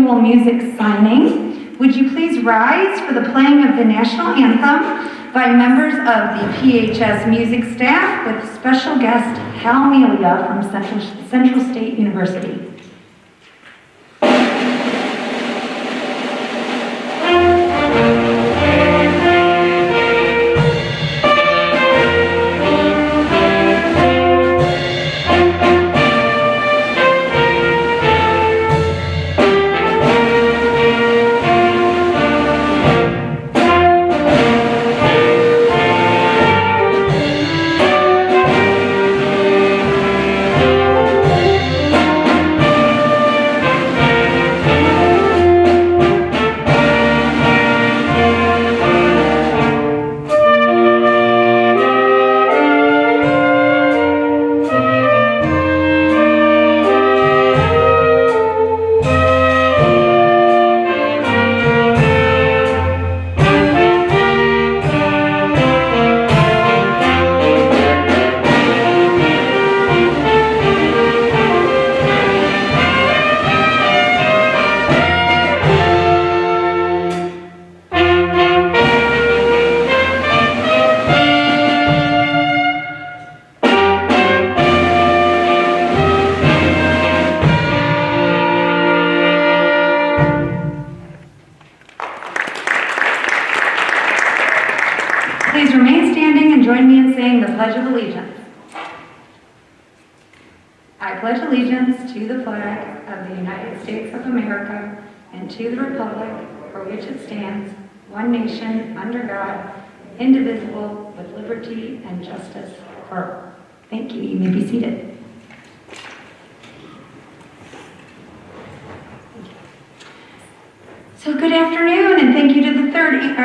Annual Music Signing. Would you please rise for the playing of the National Anthem by members of the PHS music staff with special guest Hal Melia from Central State University. Please remain standing and join me in saying the Pledge of Allegiance. I pledge allegiance to the flag of the United States of America and to the republic for which it stands, one nation, under God, indivisible, with liberty and justice for all. Thank you. You may be seated. So good afternoon, and thank you to the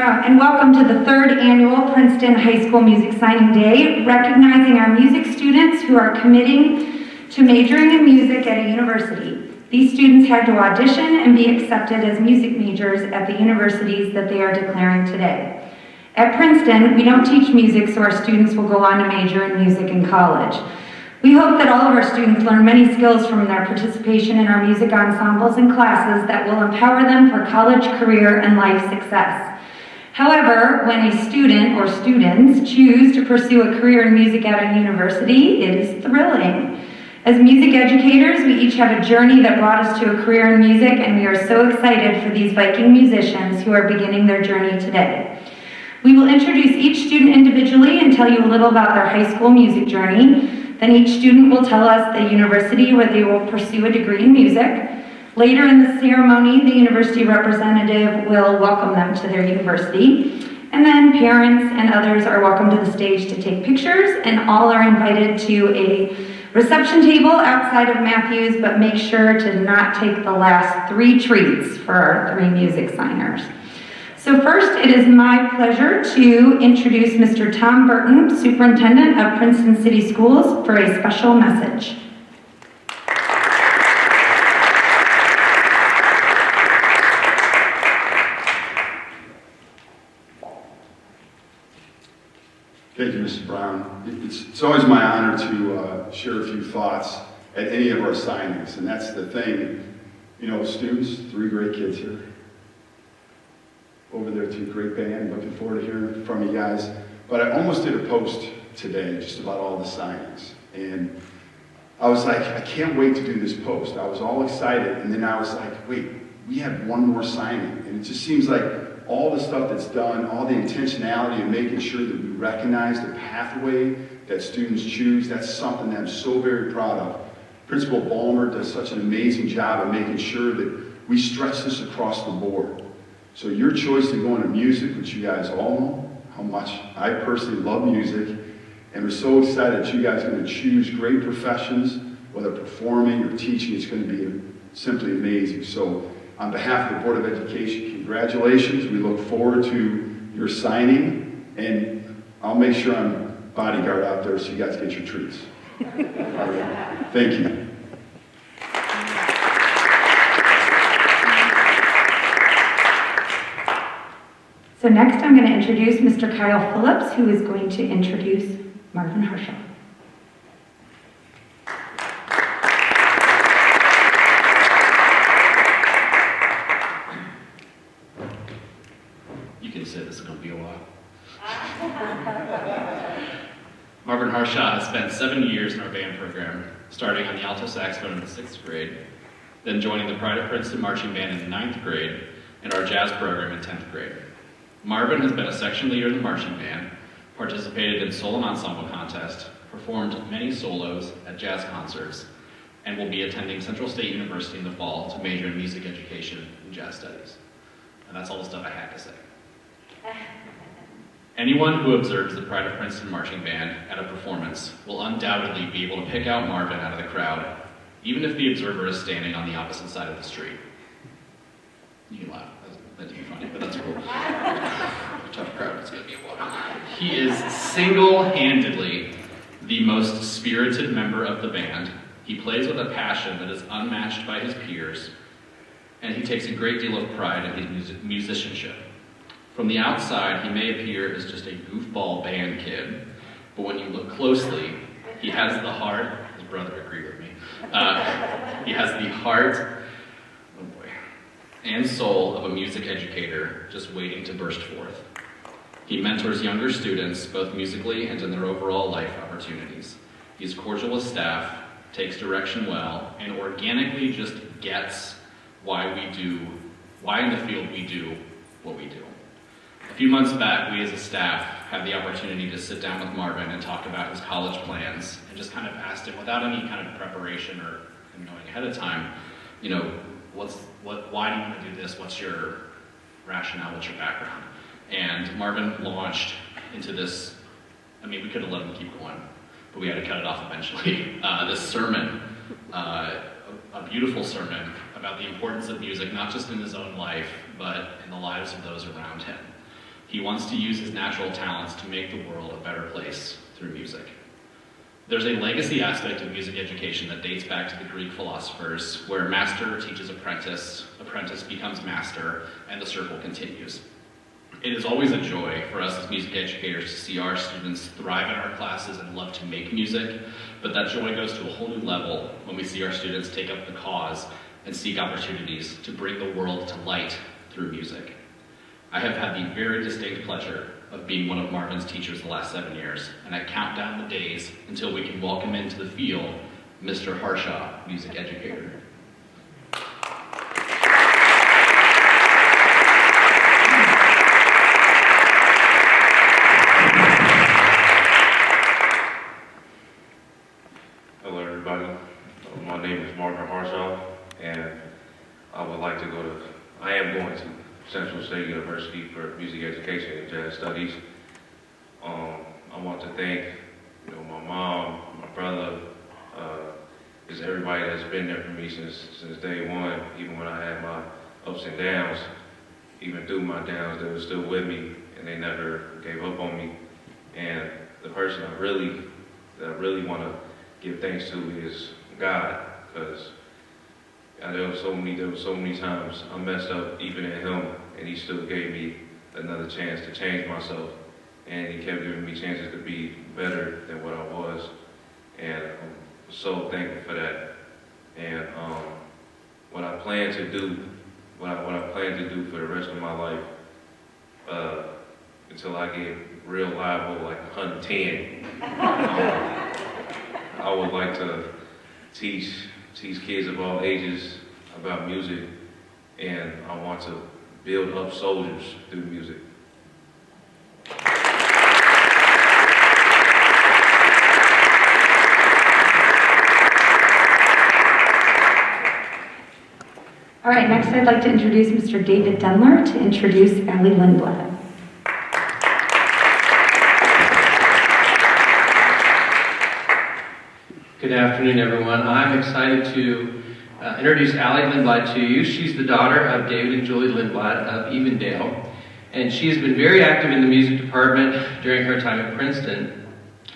and welcome to the third annual Princeton High School Music Signing Day, recognizing our music students who are committing to majoring in music at a university. These students had to audition and be accepted as music majors at the universities that they are declaring today. At Princeton, we don't teach music, so our students will go on to major in music in college. We hope that all of our students learn many skills from their participation in our music ensembles and classes that will empower them for college, career, and life success. However, when a student or students choose to pursue a career in music at a university, it is thrilling. As music educators, we each have a journey that brought us to a career in music, and we are so excited for these Viking musicians who are beginning their journey today. We will introduce each student individually and tell you a little about their high school music journey. Then each student will tell us the university where they will pursue a degree in music. Later in the ceremony, the university representative will welcome them to their university. And then parents and others are welcome to the stage to take pictures, and all are invited to a reception table outside of Matthews, but make sure to not take the last 3 treats for our 3 music signers. So first, it is my pleasure to introduce Mr. Tom Burton, Superintendent of Princeton City Schools, for a special message. Thank you, Mrs. Brown. It's always my honor to share a few thoughts at any of our signings, and that's the thing. You know, students, 3 great kids here. Over there too, great band. Looking forward to hearing from you guys. But I almost did a post today just about all the signings. And I was like, I can't wait to do this post. I was all excited, and then I was like, wait, we have one more signing. And it just seems like all the stuff that's done, all the intentionality of making sure that we recognize the pathway that students choose, that's something that I'm so very proud of. Principal Ballmer does such an amazing job of making sure that we stretch this across the board. So your choice to go into music, which you guys all know how much I personally love music, and we're so excited that you guys are going to choose great professions, whether performing or teaching. It's going to be simply amazing. So on behalf of the Board of Education, congratulations. We look forward to your signing, and I'll make sure I'm bodyguard out there so you guys get your treats. All right. Thank you. So next I'm going to introduce Mr. Kyle Phillips, who is going to introduce Marvin Herschel. can sit, this is going to be a while. Marvin Harshaw has spent 7 years in our band program, starting on the alto saxophone in the 6th grade, then joining the Pride of Princeton marching band in the 9th grade, and our jazz program in 10th grade. Marvin has been a section leader in the marching band, participated in solo and ensemble contest, performed many solos at jazz concerts, and will be attending Central State University in the fall to major in music education and jazz studies. And that's all the stuff I had to say. Anyone who observes the Pride of Princeton marching band at a performance will undoubtedly be able to pick out Marvin out of the crowd, even if the observer is standing on the opposite side of the street. You can laugh, that didn't be funny, but that's cool. Tough crowd, it's gonna be a while. He is single-handedly the most spirited member of the band. He plays with a passion that is unmatched by his peers, and he takes a great deal of pride in his musicianship. From the outside, he may appear as just a goofball band kid, but when you look closely, he has the heart, his brother agreed with me, he has the heart, oh boy, and soul of a music educator just waiting to burst forth. He mentors younger students, both musically and in their overall life opportunities. He's cordial with staff, takes direction well, and organically just gets why in the field we do what we do. A few months back, we as a staff had the opportunity to sit down with Marvin and talk about his college plans, and just kind of asked him, without any kind of preparation or him knowing ahead of time, you know, why do you want to do this? What's your rationale? What's your background? And Marvin launched into this, I mean, we could have let him keep going, but we had to cut it off eventually. This sermon, a beautiful sermon about the importance of music, not just in his own life, but in the lives of those around him. He wants to use his natural talents to make the world a better place through music. There's a legacy aspect of music education that dates back to the Greek philosophers, where master teaches apprentice, apprentice becomes master, and the circle continues. It is always a joy for us as music educators to see our students thrive in our classes and love to make music, but that joy goes to a whole new level when we see our students take up the cause and seek opportunities to bring the world to light through music. I have had the very distinct pleasure of being one of Marvin's teachers the last 7 years, and I count down the days until we can welcome into the field Mr. Harshaw, music educator. Hello everybody, my name is Marvin Harshaw, and I am going to Central State University for music education and jazz studies. I want to thank my mom, my brother, just everybody that's been there for me since day one, even when I had my ups and downs. Even through my downs, they were still with me, and they never gave up on me. And the person that I really want to give thanks to is God, because there were so many times I messed up even in Him, and He still gave me another chance to change myself, and He kept giving me chances to be better than what I was, and I'm so thankful for that. And what I plan to do for the rest of my life, until I get real liable, like 110, I would like to teach kids of all ages about music, and I want to build up soldiers through music. All right, next I'd like to introduce Mr. David Denler to introduce Ellie Lindblad. Good afternoon, everyone. I'm excited to introduce Allie Lindblad to you. She's the daughter of David and Julie Lindblad of Evendale, and she's been very active in the music department during her time at Princeton.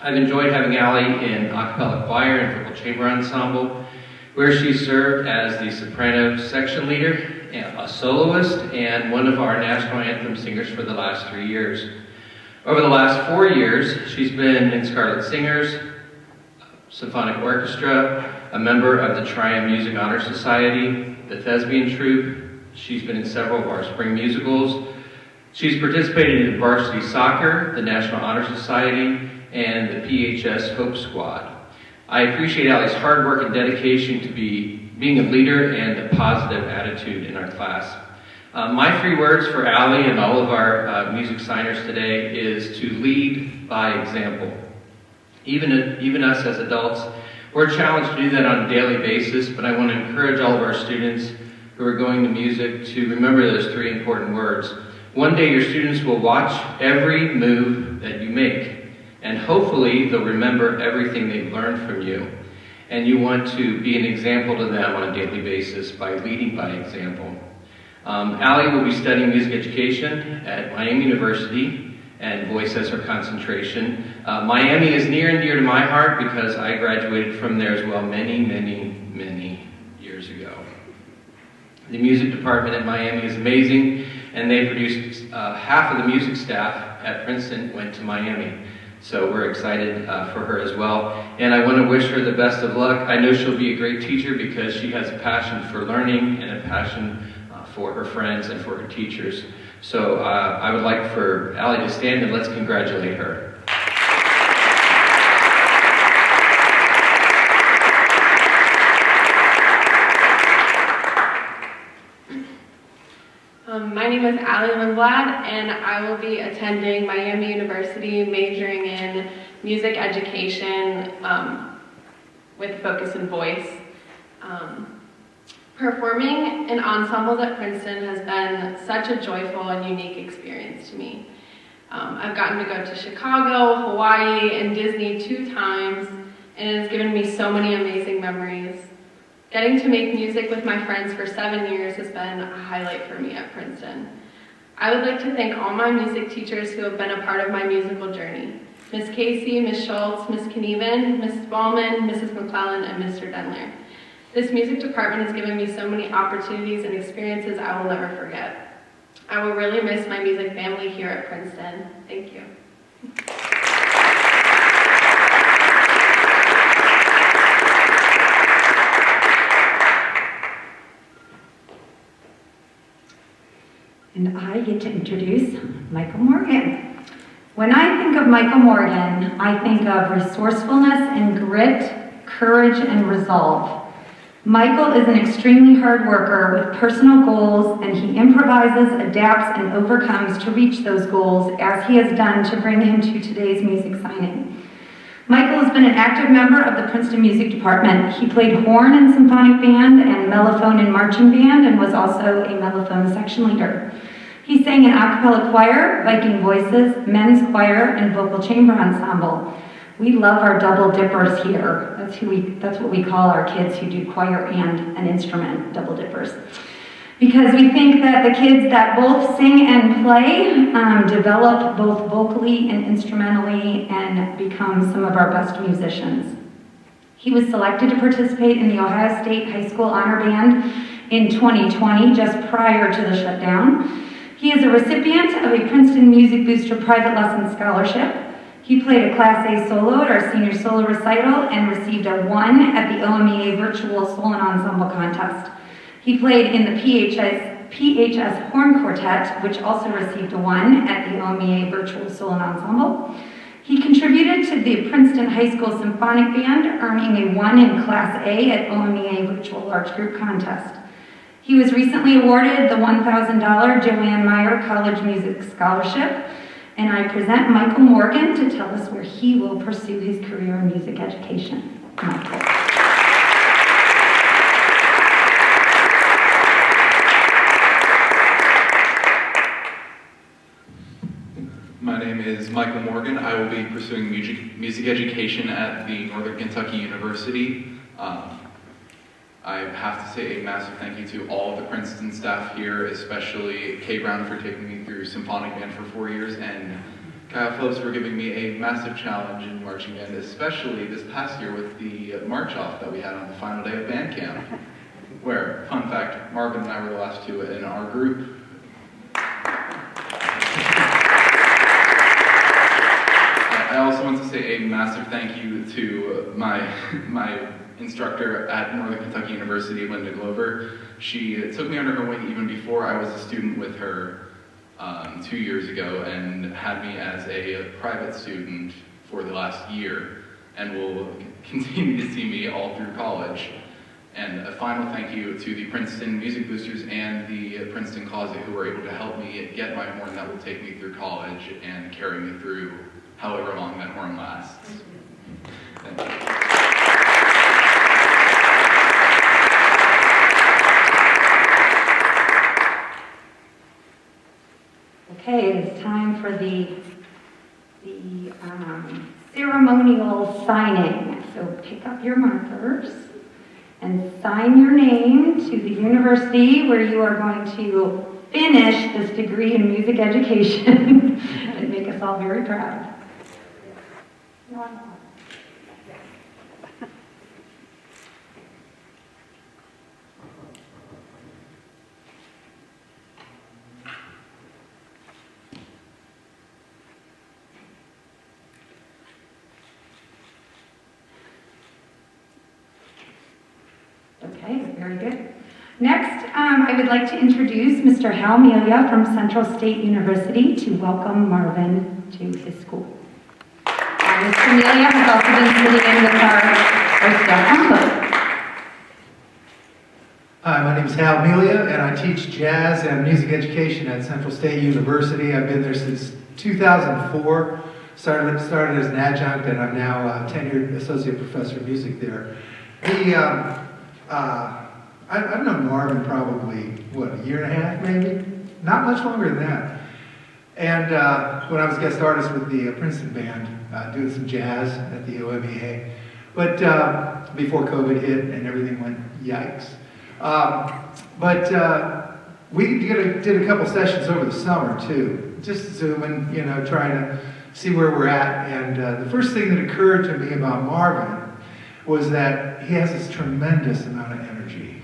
I've enjoyed having Allie in a cappella choir and vocal chamber ensemble, where she served as the soprano section leader, a soloist, and one of our national anthem singers for the last 3 years. Over the last 4 years, she's been in Scarlet Singers, Symphonic Orchestra, a member of the Triumph Music Honor Society, the Thespian Troupe. She's been in several of our spring musicals. She's participated in varsity soccer, the National Honor Society, and the PHS Hope Squad. I appreciate Allie's hard work and dedication to being a leader and a positive attitude in our class. My 3 words for Allie and all of our music signers today is to lead by example. Even us as adults, we're challenged to do that on a daily basis, but I want to encourage all of our students who are going to music to remember those 3 important words. One day your students will watch every move that you make, and hopefully they'll remember everything they've learned from you. And you want to be an example to them on a daily basis by leading by example. Allie will be studying music education at Miami University and voice as her concentration. Miami is near and dear to my heart because I graduated from there as well many, many, many years ago. The music department at Miami is amazing, and they produced half of the music staff at Princeton went to Miami. So we're excited for her as well. And I want to wish her the best of luck. I know she'll be a great teacher because she has a passion for learning and a passion for her friends and for her teachers. So I would like for Allie to stand and let's congratulate her. My name is Allie Lindblad, and I will be attending Miami University, majoring in music education with a focus in voice. Performing in ensembles at Princeton has been such a joyful and unique experience to me. I've gotten to go to Chicago, Hawaii, and Disney 2 times, and it has given me so many amazing memories. Getting to make music with my friends for 7 years has been a highlight for me at Princeton. I would like to thank all my music teachers who have been a part of my musical journey. Miss Casey, Miss Schultz, Miss Knieven, Mrs. Ballman, Mrs. McClellan, and Mr. Denler. This music department has given me so many opportunities and experiences I will never forget. I will really miss my music family here at Princeton. Thank you. And I get to introduce Michael Morgan. When I think of Michael Morgan, I think of resourcefulness and grit, courage and resolve. Michael is an extremely hard worker with personal goals, and he improvises, adapts, and overcomes to reach those goals, as he has done to bring him to today's music signing. Michael has been an active member of the Princeton Music Department. He played horn in symphonic band and mellophone in marching band, and was also a mellophone section leader. He sang in a cappella choir, Viking Voices, men's choir, and vocal chamber ensemble. We love our double dippers here. That's what we call our kids who do choir and an instrument, double dippers. Because we think that the kids that both sing and play develop both vocally and instrumentally and become some of our best musicians. He was selected to participate in the Ohio State High School Honor Band in 2020, just prior to the shutdown. He is a recipient of a Princeton Music Booster Private Lesson Scholarship. He played a Class A solo at our senior solo recital and received a 1 at the OMEA Virtual Solo and Ensemble Contest. He played in the PHS Horn Quartet, which also received a 1 at the OMEA Virtual Solo and Ensemble. He contributed to the Princeton High School Symphonic Band, earning a 1 in Class A at OMEA Virtual Large Group Contest. He was recently awarded the $1,000 Joanne Meyer College Music Scholarship, and I present Michael Morgan to tell us where he will pursue his career in music education. Michael. My name is Michael Morgan. I will be pursuing music education at the Northern Kentucky University. I have to say a massive thank you to all of the Princeton staff here, especially Kay Brown for taking me through symphonic band for 4 years, and Kyle Phillips for giving me a massive challenge in marching band, especially this past year with the march-off that we had on the final day of band camp, where, fun fact, Marvin and I were the last 2 in our group. I also want to say a massive thank you to my instructor at Northern Kentucky University, Linda Glover. She took me under her wing even before I was a student with her 2 years ago and had me as a private student for the last year and will continue to see me all through college. And a final thank you to the Princeton Music Boosters and the Princeton Closet who were able to help me get my horn that will take me through college and carry me through however long that horn lasts. Thank you. Okay, it is time for the ceremonial signing. So pick up your markers and sign your name to the university where you are going to finish this degree in music education and make us all very proud. Okay, very good. Next, I would like to introduce Mr. Hal Melia from Central State University to welcome Marvin to his school. Mr. Melia has also been sitting in with our staff envelope. Hi, my name is Hal Melia, and I teach jazz and music education at Central State University. I've been there since 2004. Started as an adjunct, and I'm now a tenured associate professor of music there. I've known Marvin probably, a year and a half maybe? Not much longer than that. And when I was guest artist with the Princeton band, doing some jazz at the OMEA. But before COVID hit and everything went yikes. We did a couple sessions over the summer too, just zooming, trying to see where we're at. And the first thing that occurred to me about Marvin was that he has this tremendous amount of energy.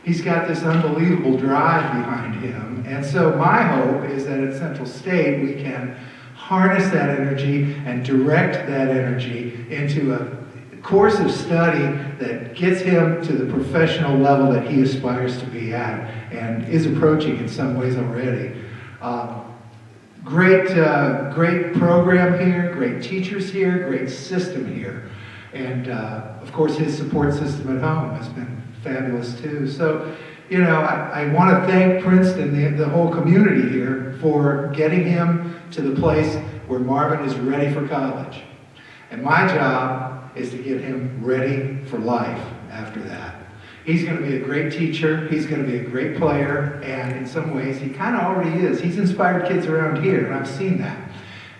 He's got this unbelievable drive behind him. And so my hope is that at Central State we can harness that energy and direct that energy into a course of study that gets him to the professional level that he aspires to be at and is approaching in some ways already. Great program here, great teachers here, great system here. And of course his support system at home has been fabulous too. So, I want to thank Princeton, the whole community here, for getting him to the place where Marvin is ready for college. And my job is to get him ready for life after that. He's going to be a great teacher, he's going to be a great player, and in some ways he kind of already is. He's inspired kids around here, and I've seen that.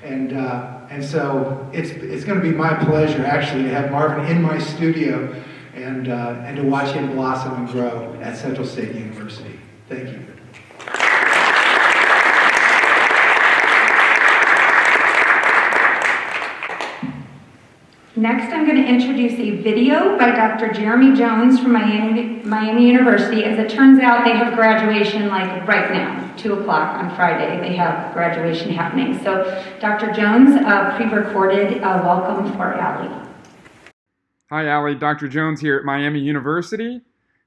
And so it's going to be my pleasure actually to have Marvin in my studio and to watch him blossom and grow at Central State University. Thank you. Next, I'm going to introduce a video by Dr. Jeremy Jones from Miami University. As it turns out, they have graduation like right now, 2 o'clock on Friday. They have graduation happening. So Dr. Jones pre-recorded a welcome for Allie. Hi, Allie. Dr. Jones here at Miami University.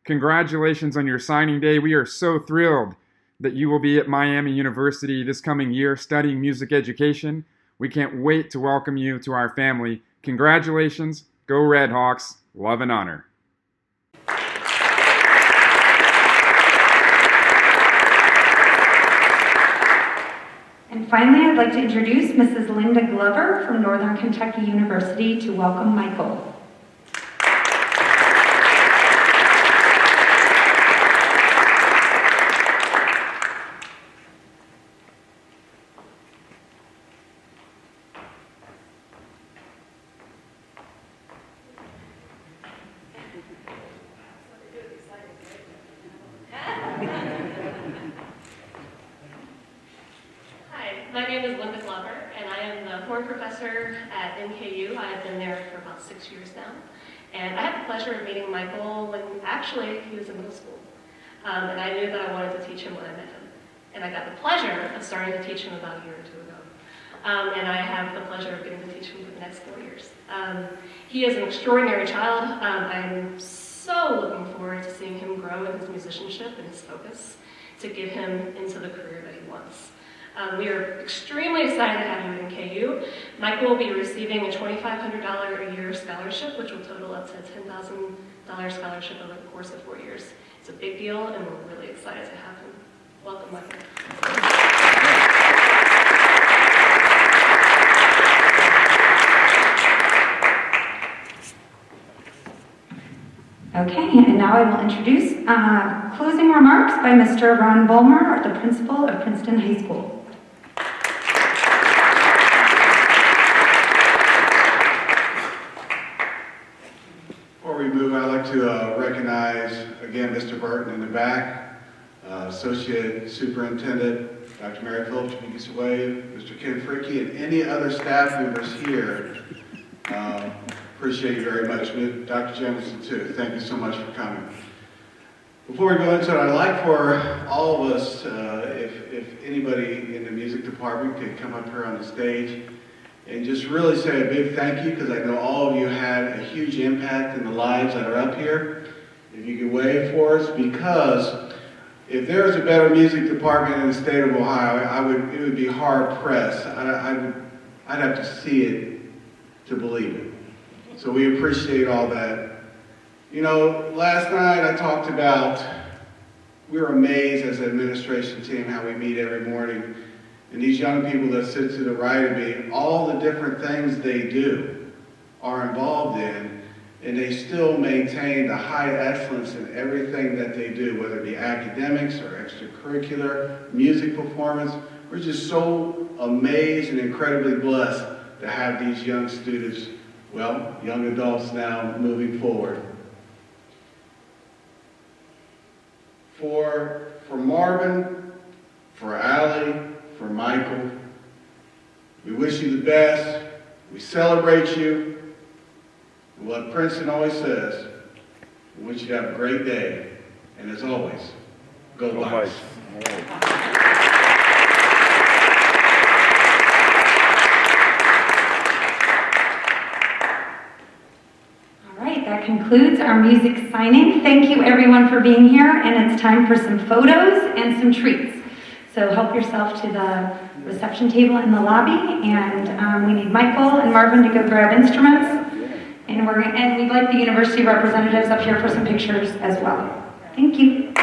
Congratulations on your signing day. We are so thrilled that you will be at Miami University this coming year studying music education. We can't wait to welcome you to our family. Congratulations. Go Red Hawks. Love and honor. And finally, I'd like to introduce Mrs. Linda Glover from Northern Kentucky University to welcome Michael. My name is Linda Glover, and I am the horn professor at NKU. I have been there for about 6 years now. And I had the pleasure of meeting Michael when actually he was in middle school. And I knew that I wanted to teach him when I met him. And I got the pleasure of starting to teach him about a year or two ago. And I have the pleasure of getting to teach him for the next 4 years. He is an extraordinary child. I'm so looking forward to seeing him grow in his musicianship and his focus to get him into the career that he wants. We are extremely excited to have you in KU. Michael will be receiving a $2,500 a year scholarship, which will total up to a $10,000 scholarship over the course of 4 years. It's a big deal, and we're really excited to have him. Welcome, Michael. Okay, and now I will introduce closing remarks by Mr. Ron Bulmer, the principal of Princeton High School. Before we move, I'd like to recognize again Mr. Burton in the back, Associate Superintendent Dr. Mary Phillips, if you can just wave, Mr. Ken Fricky, and any other staff members here. Appreciate you very much. Dr. Jameson, too. Thank you so much for coming. Before we go into it, I'd like for all of us, if anybody in the music department could come up here on the stage and just really say a big thank you, because I know all of you had a huge impact in the lives that are up here. If you could wave for us, because if there's a better music department in the state of Ohio, it would be hard pressed. I'd have to see it to believe it. So we appreciate all that. You know, last night I talked about, we were amazed as an administration team how we meet every morning. And these young people that sit to the right of me, all the different things they do are involved in, and they still maintain the high excellence in everything that they do, whether it be academics or extracurricular, music performance. We're just so amazed and incredibly blessed to have these young students, well, young adults now moving forward. For Marvin, for Allie, for Michael, we wish you the best. We celebrate you. And what Princeton always says, we want you to have a great day. And as always, go Bucks. That concludes our music signing. Thank you everyone for being here, and it's time for some photos and some treats. So help yourself to the reception table in the lobby, and we need Michael and Marvin to go grab instruments, and we'd like the university representatives up here for some pictures as well. Thank you.